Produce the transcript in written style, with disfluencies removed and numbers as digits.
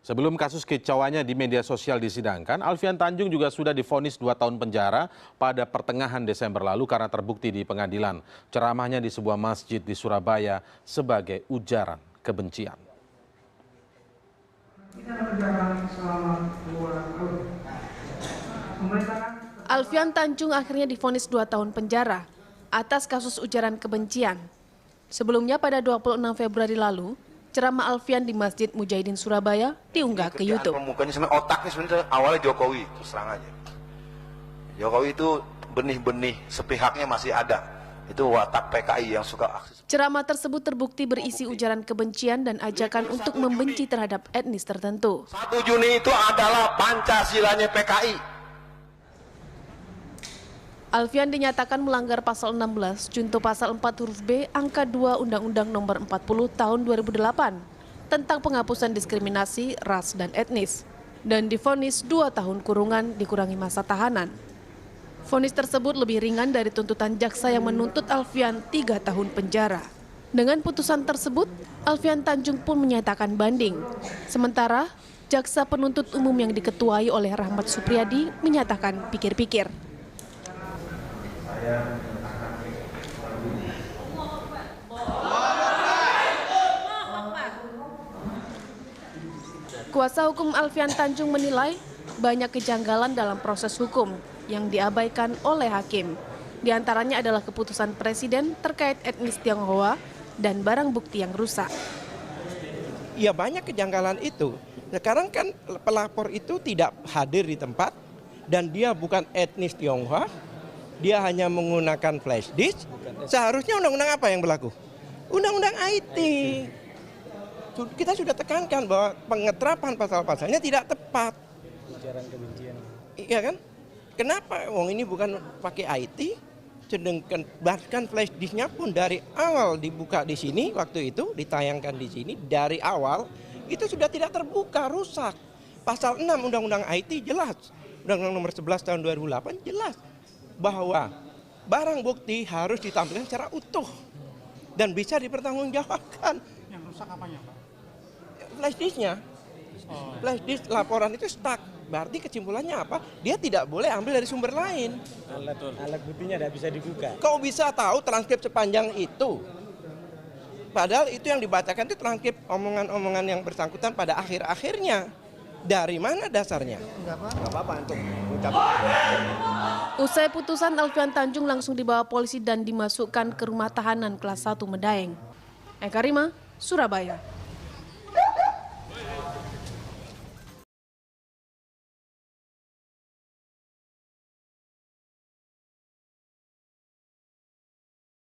Sebelum kasus kicauannya di media sosial disidangkan, Alfian Tanjung juga sudah divonis 2 tahun penjara pada pertengahan Desember lalu karena terbukti di pengadilan. Ceramahnya di sebuah masjid di Surabaya sebagai ujaran kebencian. Alfian Tanjung akhirnya divonis 2 tahun penjara atas kasus ujaran kebencian. Sebelumnya pada 26 Februari lalu, ceramah Alfian di Masjid Mujahidin Surabaya diunggah ke YouTube. Pemukanya sebenarnya otaknya sebenarnya awalnya Jokowi, terus terang aja. Jokowi itu benih-benih sepihaknya masih ada. Itu watak PKI yang suka aksi. Ceramah tersebut terbukti berisi ujaran kebencian dan ajakan untuk membenci terhadap etnis tertentu. 1 Juni itu adalah Pancasilanya PKI. Alfian dinyatakan melanggar pasal 16 junto pasal 4 huruf B angka 2 Undang-Undang Nomor 40 Tahun 2008 tentang penghapusan diskriminasi ras dan etnis dan divonis 2 tahun kurungan dikurangi masa tahanan. Vonis tersebut lebih ringan dari tuntutan jaksa yang menuntut Alfian 3 tahun penjara. Dengan putusan tersebut, Alfian Tanjung pun menyatakan banding. Sementara, jaksa penuntut umum yang diketuai oleh Rahmat Supriyadi menyatakan pikir-pikir. Kuasa hukum Alfian Tanjung menilai banyak kejanggalan dalam proses hukum yang diabaikan oleh hakim. Di antaranya adalah keputusan presiden terkait etnis Tionghoa dan barang bukti yang rusak. Ya banyak kejanggalan itu. Sekarang kan pelapor itu tidak hadir di tempat dan dia bukan etnis Tionghoa. Dia hanya menggunakan flash disk. Seharusnya undang-undang apa yang berlaku? Undang-undang IT. Kita sudah tekankan bahwa pengeterapan pasal-pasalnya tidak tepat. Ujaran kebencian. Iya kan? Kenapa? Wong ini bukan pakai IT, sedangkan bahkan flash disknya pun dari awal dibuka di sini waktu itu ditayangkan di sini dari awal itu sudah tidak terbuka, rusak. Pasal 6 Undang-Undang IT jelas. Undang-Undang Nomor 11 Tahun 2008 jelas bahwa barang bukti harus ditampilkan secara utuh dan bisa dipertanggungjawabkan. Yang rusak apanya, Pak? Flash disknya. Flash disk laporan itu stuck. Berarti kesimpulannya apa? Dia tidak boleh ambil dari sumber lain. Alat buktinya tidak bisa dibuka. Kau bisa tahu transkrip sepanjang itu. Padahal itu yang dibacakan itu transkrip omongan-omongan yang bersangkutan pada akhir-akhirnya. Dari mana dasarnya? Enggak apa-apa untuk Usai putusan, Alfian Tanjung langsung dibawa polisi dan dimasukkan ke rumah tahanan kelas 1 Medaeng. Eka Rima, Surabaya.